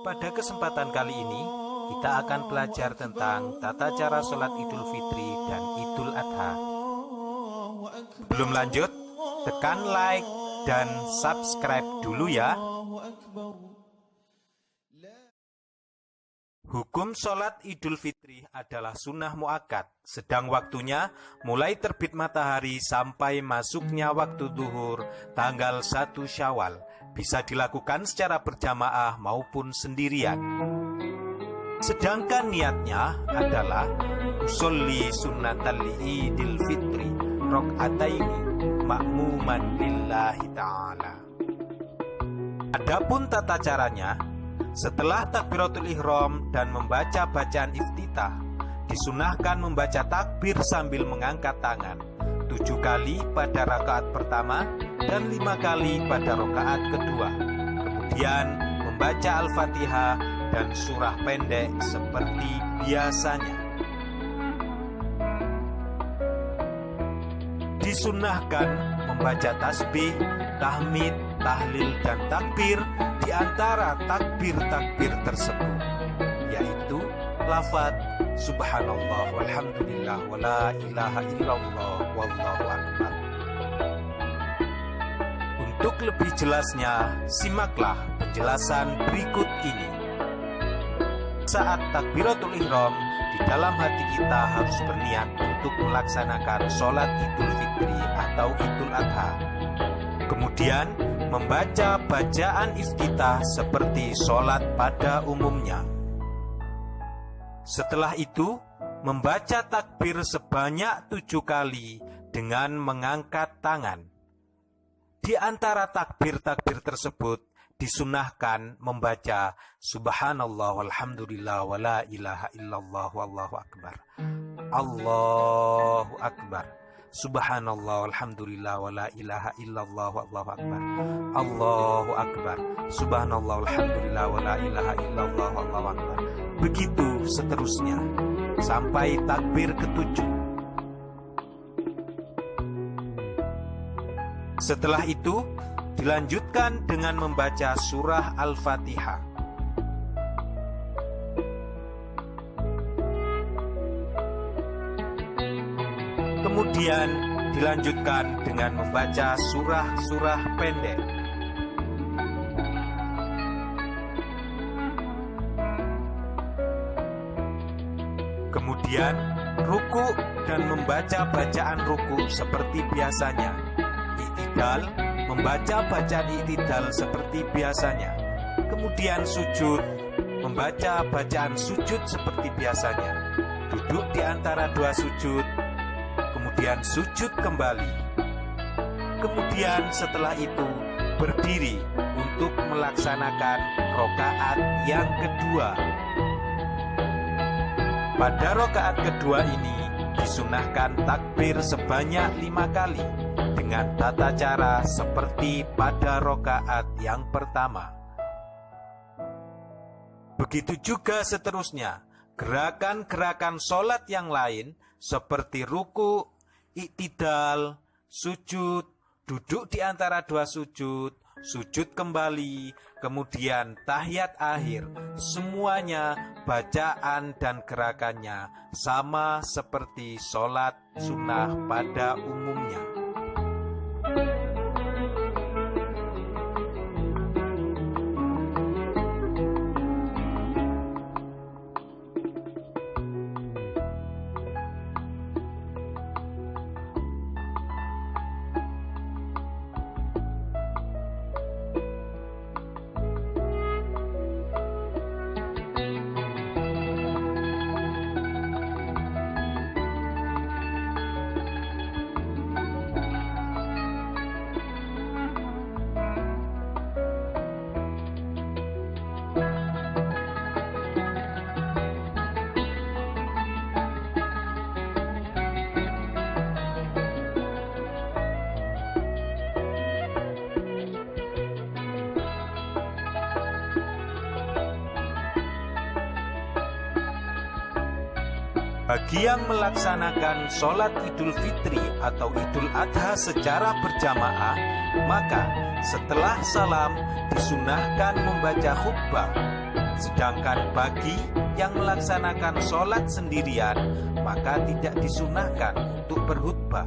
Pada kesempatan kali ini, kita akan belajar tentang tata cara sholat Idul Fitri dan Idul Adha. Belum lanjut, tekan like dan subscribe dulu ya. Hukum sholat Idul Fitri adalah sunnah muakkad, sedang waktunya mulai terbit matahari sampai masuknya waktu zuhur tanggal 1 Syawal. Bisa dilakukan secara berjamaah maupun sendirian. Sedangkan niatnya adalah usolli sunnatal Idul Fitri rok'ataini ma'muman lillahi ta'ala. Adapun tata caranya, setelah takbiratul ihram dan membaca bacaan iftitah, disunahkan membaca takbir sambil mengangkat tangan 7 kali pada rakaat pertama dan 5 kali pada rakaat kedua. Kemudian membaca Al-Fatihah dan surah pendek seperti biasanya. Disunahkan membaca tasbih, tahmid, tahlil, dan takbir di antara takbir-takbir tersebut, yaitu lafaz subhanallah walhamdulillah wala ilaha illallah wallahu akbar. Untuk lebih jelasnya, simaklah penjelasan berikut ini. Saat takbiratul ihram, di dalam hati kita harus berniat untuk melaksanakan sholat Idul Fitri atau Idul Adha. Kemudian membaca bacaan iftitah seperti sholat pada umumnya. Setelah itu, membaca takbir sebanyak 7 kali dengan mengangkat tangan. Di antara takbir-takbir tersebut, disunahkan membaca subhanallah walhamdulillah wala ilaha illallah wallahu akbar. Allahu akbar. Subhanallah walhamdulillah wala ilaha illallah wallahu akbar. Allahu akbar. Subhanallah walhamdulillah wala ilaha illallah wallahu akbar. Begitu seterusnya sampai takbir ke-7. Setelah itu dilanjutkan dengan membaca surah Al-Fatihah. Kemudian dilanjutkan dengan membaca surah-surah pendek. Kemudian ruku dan membaca bacaan ruku seperti biasanya. I'tidal, membaca bacaan i'tidal seperti biasanya. Kemudian sujud, membaca bacaan sujud seperti biasanya. Duduk di antara 2 sujud, kemudian sujud kembali. Kemudian setelah itu berdiri untuk melaksanakan rakaat yang kedua. Pada rakaat kedua ini disunahkan takbir sebanyak 5 kali dengan tata cara seperti pada rakaat yang pertama. Begitu juga seterusnya, gerakan-gerakan sholat yang lain seperti ruku, i'tidal, sujud, duduk di antara 2 sujud, sujud kembali, kemudian tahiyat akhir, semuanya bacaan dan gerakannya sama seperti sholat sunnah pada umumnya. Bagi yang melaksanakan sholat Idul Fitri atau Idul Adha secara berjamaah, maka setelah salam disunahkan membaca khutbah. Sedangkan bagi yang melaksanakan sholat sendirian, maka tidak disunahkan untuk berkhutbah.